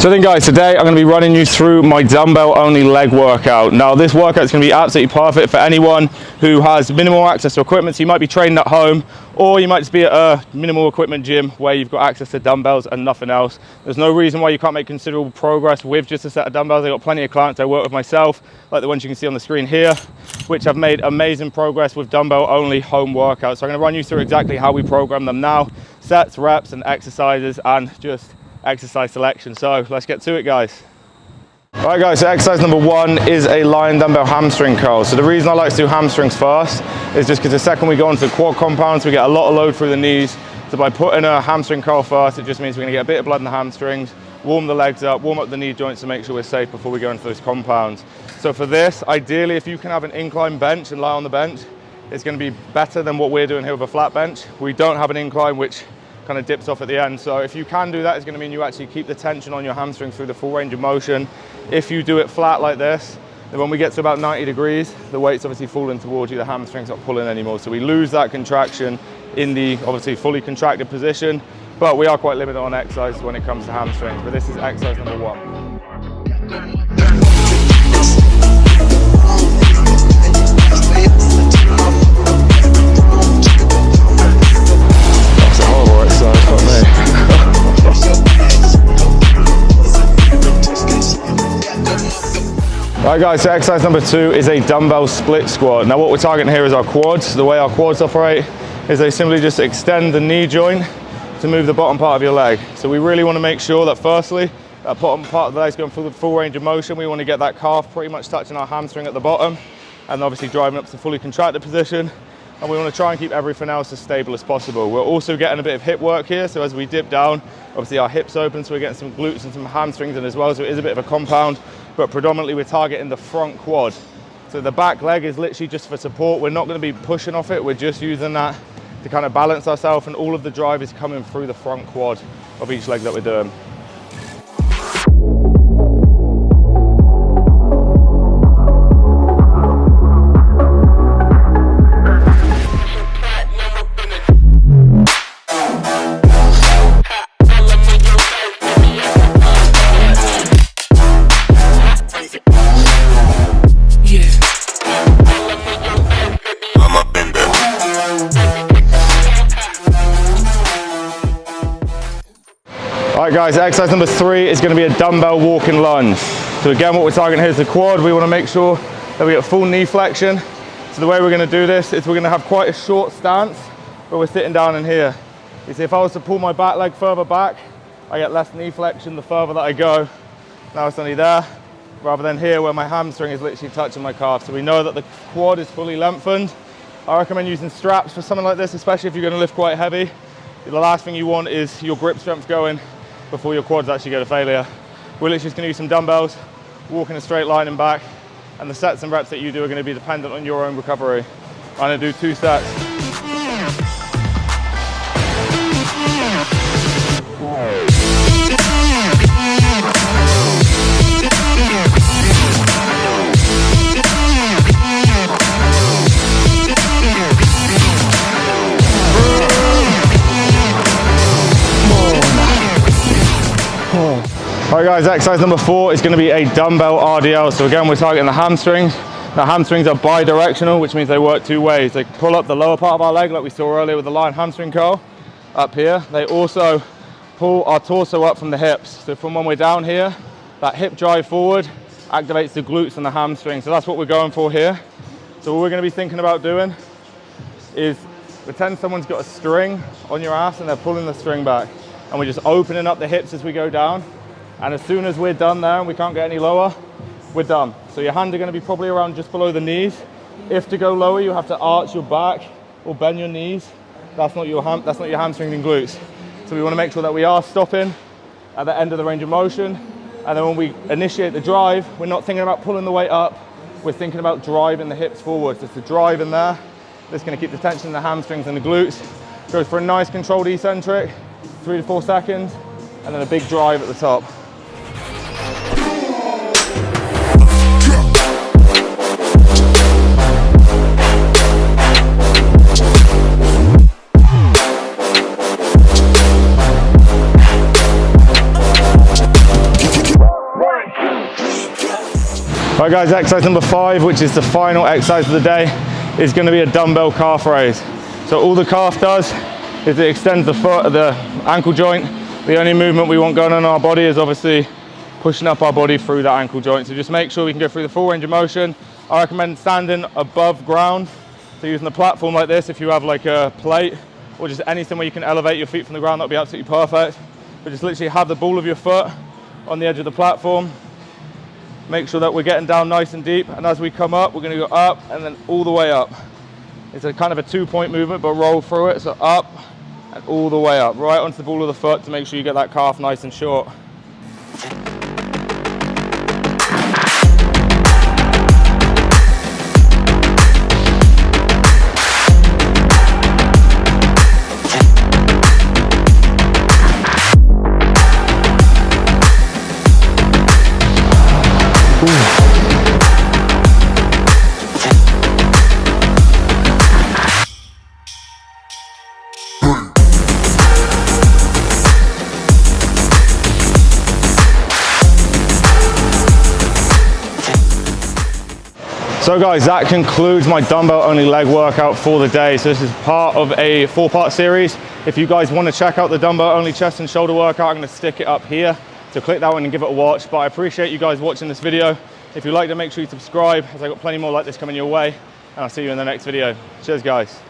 So then guys, today I'm going to be running you through my dumbbell only leg workout. Now this workout is going to be absolutely perfect for anyone who has minimal access to equipment. So you might be training at home, or you might just be at a minimal equipment gym where you've got access to dumbbells and nothing else. There's no reason why you can't make considerable progress with just a set of dumbbells. I've got plenty of clients I work with myself, like the ones you can see on the screen here, which have made amazing progress with dumbbell only home workouts. So I'm going to run you through exactly how we program them now, sets, reps and exercises, and just exercise selection. So let's get to it, guys. All right guys, so exercise number one is a lying dumbbell hamstring curl. So the reason I like to do hamstrings first is just because the second we go into the quad compounds, we get a lot of load through the knees. So by putting a hamstring curl first, it just means we're gonna get a bit of blood in the hamstrings, warm the legs up, warm up the knee joints to make sure we're safe before we go into those compounds. So for this, ideally, if you can have an incline bench and lie on the bench, it's gonna be better than what we're doing here with a flat bench. We don't have an incline, which kind of dips off at the end. So if you can do that, it's going to mean you actually keep the tension on your hamstring through the full range of motion. If you do it flat like this, then when we get to about 90 degrees, the weight's obviously falling towards you, the hamstring's not pulling anymore. So we lose that contraction in the obviously fully contracted position, but we are quite limited on exercise when it comes to hamstrings. But this is exercise number one. Alright guys, so exercise number two is a dumbbell split squat. Now what we're targeting here is our quads. The way our quads operate is they simply just extend the knee joint to move the bottom part of your leg. So we really want to make sure that firstly, that bottom part of the leg's going through the full range of motion. We want to get that calf pretty much touching our hamstring at the bottom and obviously driving up to the fully contracted position. And we want to try and keep everything else as stable as possible. We're also getting a bit of hip work here. So as we dip down, obviously our hips open, so we're getting some glutes and some hamstrings in as well. So it is a bit of a compound, but predominantly we're targeting the front quad. So the back leg is literally just for support. We're not going to be pushing off it. We're just using that to kind of balance ourselves, and all of the drive is coming through the front quad of each leg that we're doing. Alright guys, exercise number three is going to be a dumbbell walking lunge. So again, what we're targeting here is the quad. We want to make sure that we get full knee flexion. So the way we're going to do this is we're going to have quite a short stance where we're sitting down in here. You see, if I was to pull my back leg further back, I get less knee flexion the further that I go. Now it's only there, rather than here where my hamstring is literally touching my calf. So we know that the quad is fully lengthened. I recommend using straps for something like this, especially if you're going to lift quite heavy. The last thing you want is your grip strength going before your quads actually go to failure. We're literally just going to use some dumbbells, walk in a straight line and back, and the sets and reps that you do are going to be dependent on your own recovery. I'm going to do 2 sets. Alright guys, exercise number 4 is going to be a dumbbell RDL. So again, we're targeting the hamstrings. The hamstrings are bi-directional, which means they work 2 ways. They pull up the lower part of our leg, like we saw earlier with the lying hamstring curl up here. They also pull our torso up from the hips. So from when we're down here, that hip drive forward activates the glutes and the hamstrings. So that's what we're going for here. So what we're going to be thinking about doing is pretend someone's got a string on your ass and they're pulling the string back. And we're just opening up the hips as we go down. And as soon as we're done there and we can't get any lower, we're done. So your hands are going to be probably around just below the knees. If to go lower, you have to arch your back or bend your knees. That's not your hamstrings and glutes. So we want to make sure that we are stopping at the end of the range of motion. And then when we initiate the drive, we're not thinking about pulling the weight up. We're thinking about driving the hips forward. So it's the drive in there. That's going to keep the tension in the hamstrings and the glutes. Goes for a nice controlled eccentric, 3 to 4 seconds, and then a big drive at the top. Right guys, exercise number 5, which is the final exercise of the day, is going to be a dumbbell calf raise. So all the calf does is it extends the foot, the ankle joint. The only movement we want going on in our body is obviously pushing up our body through that ankle joint. So just make sure we can go through the full range of motion. I recommend standing above ground. So using the platform like this, if you have like a plate or just anything where you can elevate your feet from the ground, that'll be absolutely perfect. But just literally have the ball of your foot on the edge of the platform. Make sure that we're getting down nice and deep, and as we come up, we're going to go up and then all the way up. It's a kind of a 2-point movement, but roll through it. So up and all the way up, right onto the ball of the foot to make sure you get that calf nice and short. So guys, that concludes my dumbbell only leg workout for the day. So this is part of a 4-part series. If you guys want to check out the dumbbell only chest and shoulder workout, I'm going to stick it up here. So click that one and give it a watch. But I appreciate you guys watching this video. If you liked it, make sure you subscribe, as I've got plenty more like this coming your way. And I'll see you in the next video. Cheers guys.